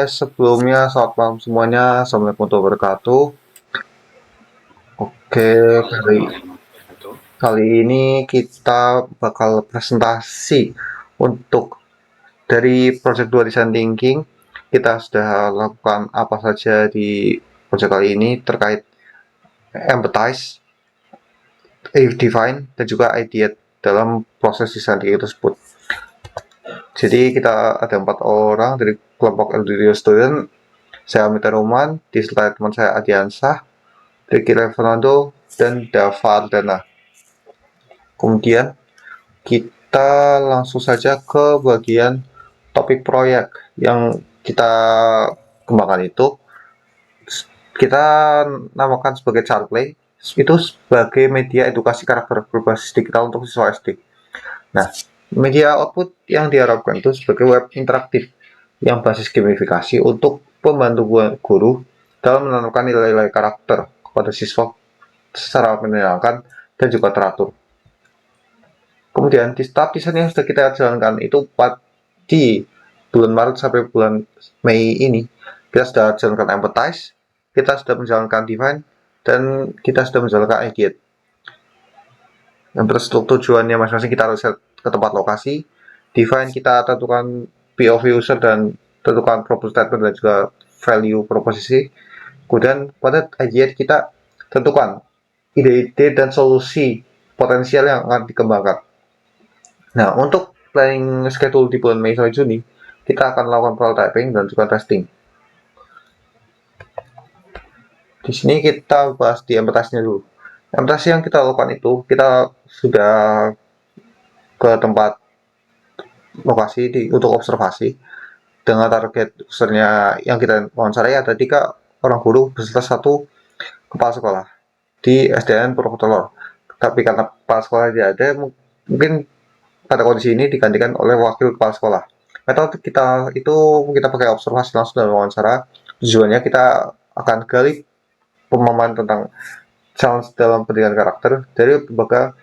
sebelumnya selamat malam semuanya. Assalamualaikum warahmatullahi wabarakatuh. Oke, kali Betul. kali ini kita bakal presentasi untuk dari project 2 design thinking. Kita sudah lakukan apa saja di project kali ini terkait empathize, define, dan juga ideate dalam proses design thinking tersebut. Jadi kita ada 4 orang dari kelompok LDDO Student. Saya Amita Roman, disertai teman saya Adiansah, Ricky Fernando, dan Dava Ardana. Kemudian kita langsung saja ke bagian topik proyek yang kita kembangkan itu. Kita namakan sebagai Chartplay, itu sebagai media edukasi karakter berbasis digital untuk siswa SD. Nah, media output yang diharapkan itu sebagai web interaktif yang basis gamifikasi untuk pembantu guru dalam menanamkan nilai-nilai karakter kepada siswa secara menyenangkan dan juga teratur. Kemudian di tahap desain yang sudah kita jalankan itu di bulan Maret sampai bulan Mei ini kita sudah jalankan empathize, kita sudah menjalankan define, dan kita sudah menjalankan ideate. Yang terstruktur tujuannya masing-masing kita harus ke tempat lokasi. Define kita tentukan POV user dan tentukan proposal statement dan juga value proposisi. Kemudian pada ideate kita tentukan ide-ide dan solusi potensial yang akan dikembangkan. Nah, untuk planning schedule di bulan Mei sampai Juni, kita akan lakukan prototyping dan juga testing. Di sini kita bahas di empathize-nya dulu. Empathize yang kita lakukan itu, kita sudah ke tempat lokasi untuk observasi dengan target usernya yang kita wawancarai ada 3 orang guru beserta 1 kepala sekolah di SDN Purwokerto. Tapi karena kepala sekolah tidak ada, mungkin pada kondisi ini digantikan oleh wakil kepala sekolah. Metode kita itu kita pakai observasi langsung dan wawancara. Tujuannya kita akan gali pemahaman tentang challenge dalam pendidikan karakter dari berbagai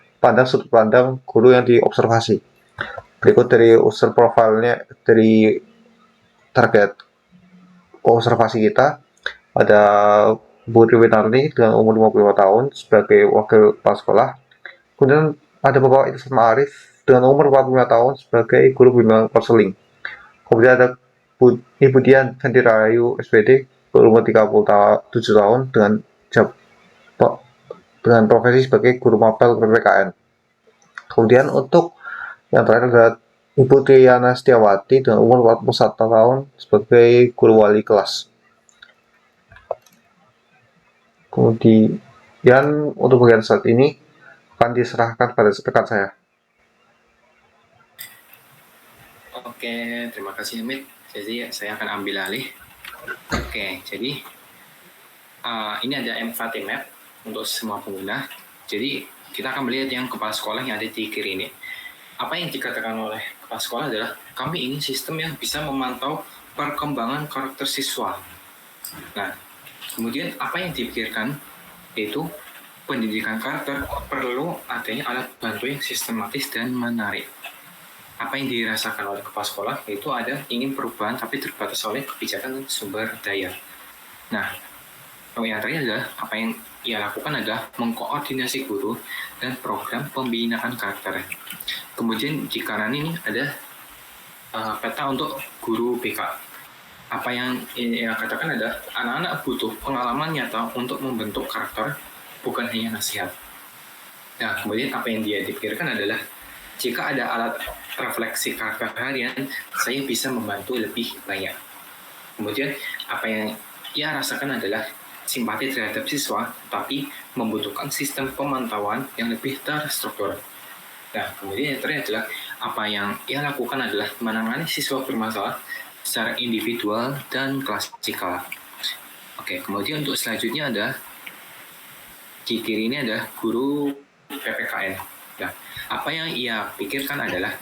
sudut pandang guru yang diobservasi. Berikut dari user profile-nya dari target observasi kita ada Bu Triwinarni dengan umur 55 tahun sebagai wakil kepala sekolah. Kemudian ada Bapak Ihsan Ma'arif dengan umur 45 tahun sebagai guru bimbingan konseling. Kemudian ada Ibu Dian Sandirayu SPD berumur 37 tahun dengan profesi sebagai guru mapel PPKN. Kemudian untuk yang terakhir adalah Ibu Triana Setiawati dengan umur 41 tahun sebagai guru wali kelas. Kemudian untuk bagian saat ini akan diserahkan pada rekan saya. Oke, terima kasih Amit. Jadi saya akan ambil alih. Oke, jadi ini ada empathy map untuk semua pengguna. Jadi kita akan melihat yang kepala sekolah yang ada di kiri ini. Apa yang dikatakan oleh kepala sekolah adalah kami ingin sistem yang bisa memantau perkembangan karakter siswa. Nah, kemudian apa yang dipikirkan yaitu pendidikan karakter perlu adanya alat bantu yang sistematis dan menarik. Apa yang dirasakan oleh kepala sekolah yaitu ada ingin perubahan tapi terbatas oleh kebijakan dan sumber daya. Nah, yang terakhir adalah apa yang ia lakukan adalah mengkoordinasi guru dan program pembinaan karakter. Kemudian di kanan ini ada peta untuk guru BK. Apa yang ia katakan adalah anak-anak butuh pengalaman nyata untuk membentuk karakter, bukan hanya nasihat. Nah, kemudian apa yang dia dipikirkan adalah jika ada alat refleksi karakter harian, saya bisa membantu lebih banyak. Kemudian apa yang ia rasakan adalah simpati terhadap siswa, tapi membutuhkan sistem pemantauan yang lebih terstruktur. Nah, kemudian yang terakhir adalah apa yang ia lakukan adalah menangani siswa bermasalah secara individual dan klasikal. Oke, kemudian untuk selanjutnya ada di kiri ini ada guru PPKN. Nah, apa yang ia pikirkan adalah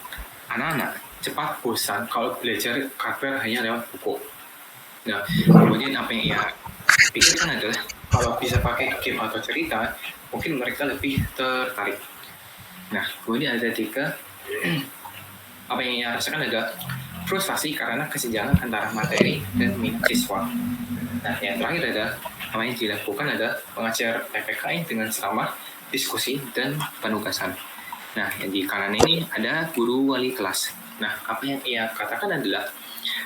anak-anak cepat bosan kalau belajar karakter hanya lewat buku. Nah, kemudian apa yang ia pikirkan adalah kalau bisa pakai game atau cerita, mungkin mereka lebih tertarik. Nah, kemudian ada 3 apa yang ia rasakan adalah frustasi karena kesenjangan antara materi dan minat siswa. Nah, yang terakhir adalah apa yang dilakukan adalah pengajar PPKN dengan selama diskusi dan penugasan. Nah, yang di kanan ini ada guru wali kelas. Nah, apa yang ia katakan adalah,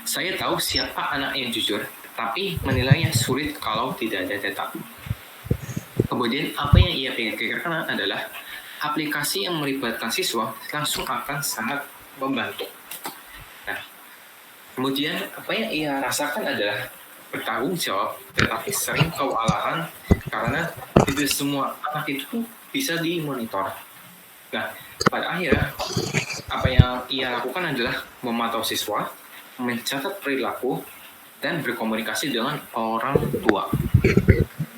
saya tahu siapa anak yang jujur, tapi menilainya sulit kalau tidak ada data. Kemudian apa yang ia pikirkan adalah aplikasi yang melibatkan siswa langsung akan sangat membantu. Nah, kemudian apa yang ia rasakan adalah bertanggung jawab, tetapi sering kewalahan karena tidak semua anak itu bisa dimonitor. Nah, pada akhirnya apa yang ia lakukan adalah memantau siswa, mencatat perilaku, dan berkomunikasi dengan orang tua.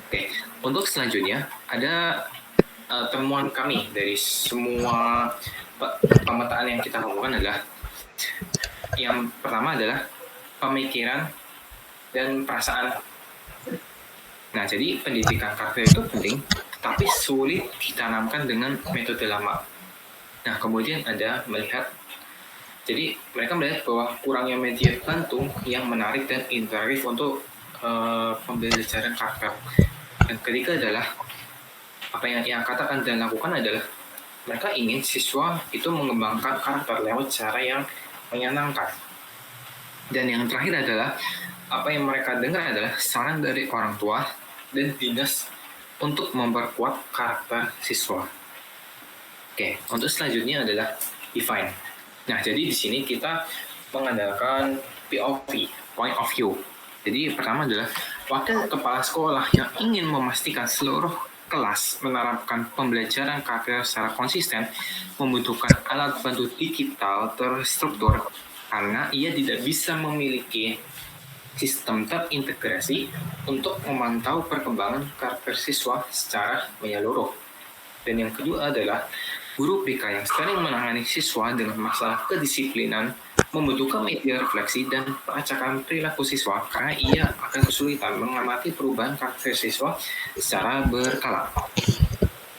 Oke, untuk selanjutnya ada temuan kami dari semua pemetaan yang kita lakukan adalah yang pertama adalah pemikiran dan perasaan. Nah, jadi pendidikan karakter itu penting, tapi sulit ditanamkan dengan metode lama. Nah, kemudian ada melihat, jadi mereka melihat bahwa kurangnya media bantu yang menarik dan interaktif untuk pembelajaran karakter. Dan ketiga adalah apa yang ia katakan dan lakukan adalah mereka ingin siswa itu mengembangkan karakter lewat cara yang menyenangkan. Dan yang terakhir adalah apa yang mereka dengar adalah saran dari orang tua dan dinas untuk memperkuat karakter siswa. Oke, untuk selanjutnya adalah define. Nah, jadi di sini kita mengandalkan POV, point of view. Jadi pertama adalah wakil kepala sekolah yang ingin memastikan seluruh kelas menerapkan pembelajaran karakter secara konsisten membutuhkan alat bantu digital terstruktur karena ia tidak bisa memiliki sistem terintegrasi untuk memantau perkembangan karakter siswa secara menyeluruh. Dan yang kedua adalah guru BK yang sering menangani siswa dengan masalah kedisiplinan membutuhkan media refleksi dan pelacakan perilaku siswa karena ia akan kesulitan mengamati perubahan karakter siswa secara berkala.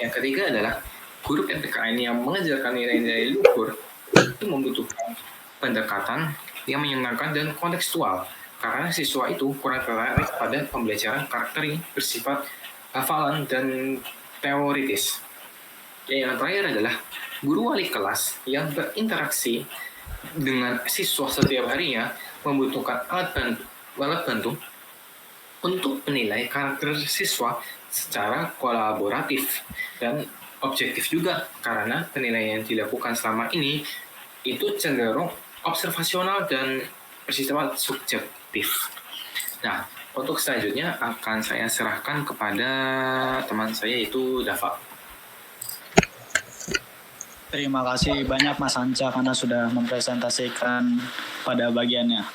Yang ketiga adalah guru PPKN yang mengajarkan nilai-nilai luhur itu membutuhkan pendekatan yang menyenangkan dan kontekstual karena siswa itu kurang tertarik pada pembelajaran karakter yang bersifat hafalan dan teoritis. Yang terakhir adalah guru wali kelas yang berinteraksi dengan siswa setiap harinya membutuhkan alat bantu untuk menilai karakter siswa secara kolaboratif dan objektif juga karena penilaian yang dilakukan selama ini itu cenderung observasional dan bersifat subjektif. Nah, untuk selanjutnya akan saya serahkan kepada teman saya yaitu Dava. Terima kasih banyak Mas Anca karena sudah mempresentasikan pada bagiannya.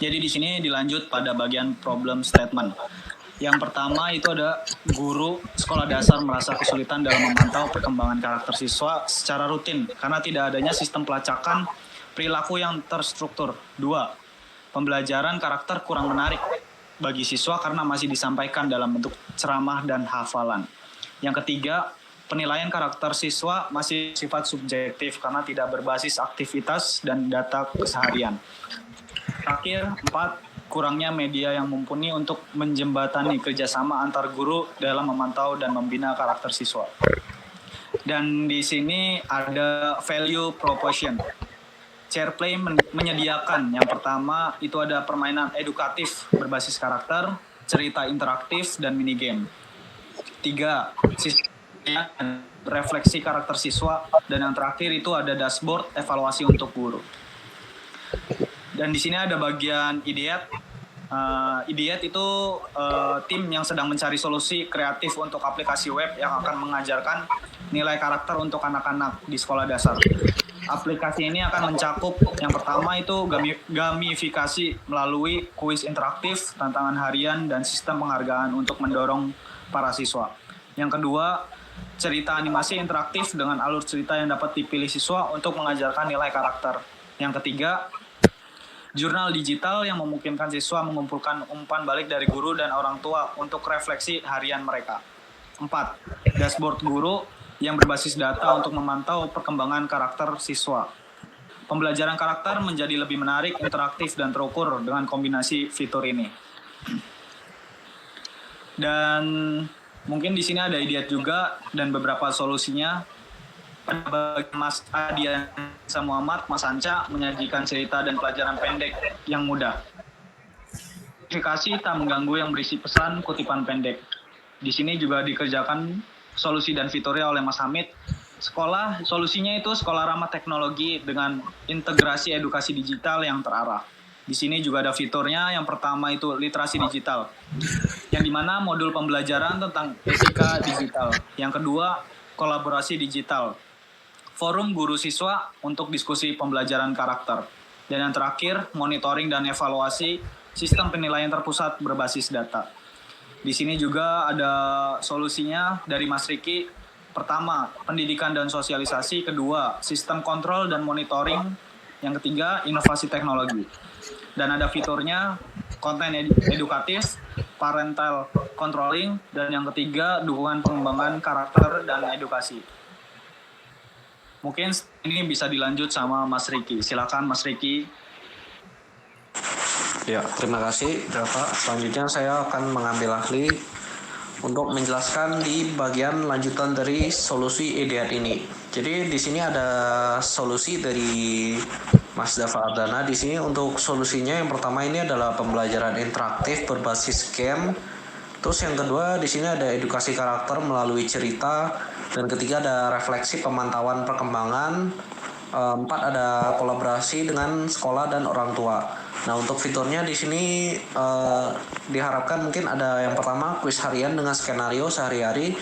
Jadi di sini dilanjut pada bagian problem statement. Yang pertama itu ada guru sekolah dasar merasa kesulitan dalam memantau perkembangan karakter siswa secara rutin karena tidak adanya sistem pelacakan perilaku yang terstruktur. 2. Pembelajaran karakter kurang menarik bagi siswa karena masih disampaikan dalam bentuk ceramah dan hafalan. Yang ketiga, penilaian karakter siswa masih sifat subjektif karena tidak berbasis aktivitas dan data keseharian. Terakhir, 4. Kurangnya media yang mumpuni untuk menjembatani kerjasama antar guru dalam memantau dan membina karakter siswa. Dan di sini ada value proposition. SharePlay menyediakan yang pertama itu ada permainan edukatif berbasis karakter, cerita interaktif, dan minigame. 3. Refleksi karakter siswa, dan yang terakhir itu ada dashboard evaluasi untuk guru. Dan di sini ada bagian ideat. Ideat itu tim yang sedang mencari solusi kreatif untuk aplikasi web yang akan mengajarkan nilai karakter untuk anak-anak di sekolah dasar. Aplikasi ini akan mencakup yang pertama itu gamifikasi melalui kuis interaktif, tantangan harian, dan sistem penghargaan untuk mendorong para siswa. Yang kedua, cerita animasi interaktif dengan alur cerita yang dapat dipilih siswa untuk mengajarkan nilai karakter. Yang ketiga, jurnal digital yang memungkinkan siswa mengumpulkan umpan balik dari guru dan orang tua untuk refleksi harian mereka. 4. Dashboard guru yang berbasis data untuk memantau perkembangan karakter siswa. pembelajaran karakter menjadi lebih menarik, interaktif, dan terukur dengan kombinasi fitur ini. Dan mungkin di sini ada ide juga dan beberapa solusinya. Pada Mas Adian Muhammad, Mas Anca menyajikan cerita dan pelajaran pendek yang mudah. Aplikasi tak mengganggu yang berisi pesan kutipan pendek. Di sini juga dikerjakan solusi dan fiturnya oleh Mas Hamid. Solusinya itu sekolah ramah teknologi dengan integrasi edukasi digital yang terarah. Di sini juga ada fiturnya. Yang pertama itu literasi digital, yang dimana modul pembelajaran tentang etika digital. Yang kedua, kolaborasi digital, forum guru siswa untuk diskusi pembelajaran karakter. Dan yang terakhir, monitoring dan evaluasi sistem penilaian terpusat berbasis data. Di sini juga ada solusinya dari Mas Riki. Pertama, pendidikan dan sosialisasi. Kedua, sistem kontrol dan monitoring. Yang ketiga, inovasi teknologi. Dan ada fiturnya, konten edukatif, parental controlling, dan yang ketiga, dukungan pengembangan karakter dan edukasi. Mungkin ini bisa dilanjut sama Mas Riki. Silakan Mas Riki. Ya, terima kasih Bapak. Selanjutnya saya akan mengambil alih untuk menjelaskan di bagian lanjutan dari solusi EDR ini. Jadi di sini ada solusi dari Mas Dava Ardana. Di sini untuk solusinya yang pertama ini adalah pembelajaran interaktif berbasis game. Terus yang kedua di sini ada edukasi karakter melalui cerita, dan ketiga ada refleksi pemantauan perkembangan. Empat ada kolaborasi dengan sekolah dan orang tua. Nah, untuk fiturnya di sini diharapkan mungkin ada yang pertama kuis harian dengan skenario sehari-hari.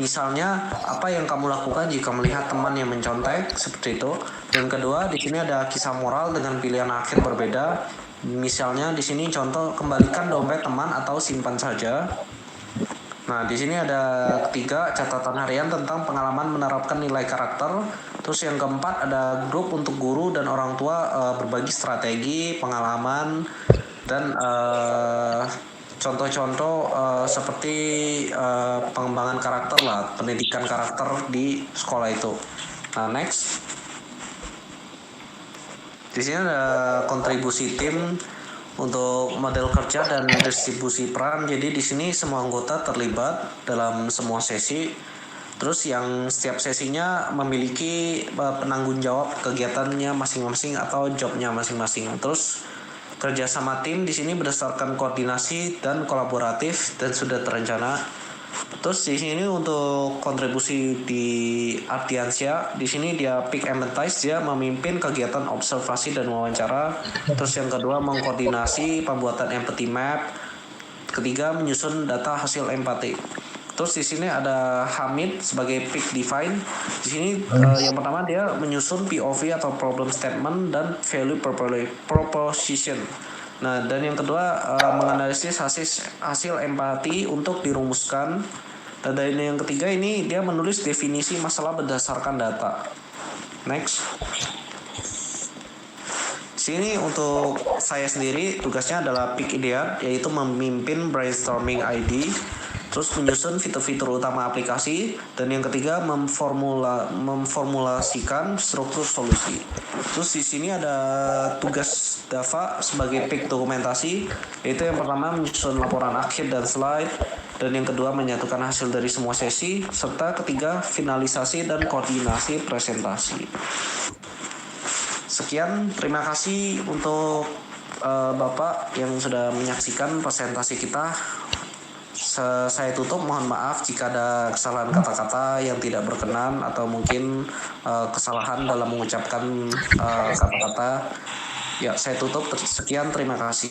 Misalnya apa yang kamu lakukan jika melihat teman yang mencontek, seperti itu. Dan kedua di sini ada kisah moral dengan pilihan akhir berbeda. Misalnya di sini contoh kembalikan dompet teman atau simpan saja. Nah, di sini ada ketiga catatan harian tentang pengalaman menerapkan nilai karakter. Terus yang keempat ada grup untuk guru dan orang tua berbagi strategi, pengalaman, dan contoh-contoh seperti pengembangan karakter lah, pendidikan karakter di sekolah itu. Nah, next. Di sini ada kontribusi tim untuk model kerja dan distribusi peran. Jadi di sini semua anggota terlibat dalam semua sesi. Terus yang setiap sesinya memiliki penanggung jawab kegiatannya masing-masing atau jobnya masing-masing. Terus kerja sama tim di sini berdasarkan koordinasi dan kolaboratif dan sudah terencana. Terus di sini untuk kontribusi di Ardiansyah, di sini dia pick empathize, dia memimpin kegiatan observasi dan wawancara. Terus yang kedua mengkoordinasi pembuatan empathy map. Ketiga menyusun data hasil empati. Terus di sini ada Hamid sebagai pick define. Di sini yang pertama dia menyusun POV atau problem statement dan value proposition. Nah, dan yang kedua menganalisis hasil empati untuk dirumuskan. Dan yang ketiga ini dia menulis definisi masalah berdasarkan data. Next. Sini untuk saya sendiri tugasnya adalah pick idea, yaitu memimpin brainstorming ID, terus menyusun fitur-fitur utama aplikasi, dan yang ketiga memformulasikan struktur solusi. Terus di sini ada tugas Dava sebagai pick dokumentasi, yaitu yang pertama menyusun laporan akhir dan slide, dan yang kedua menyatukan hasil dari semua sesi, serta ketiga finalisasi dan koordinasi presentasi. Sekian, terima kasih untuk Bapak yang sudah menyaksikan presentasi kita. Saya tutup, mohon maaf jika ada kesalahan kata-kata yang tidak berkenan atau mungkin kesalahan dalam mengucapkan kata-kata. Ya, saya tutup. Sekian, terima kasih.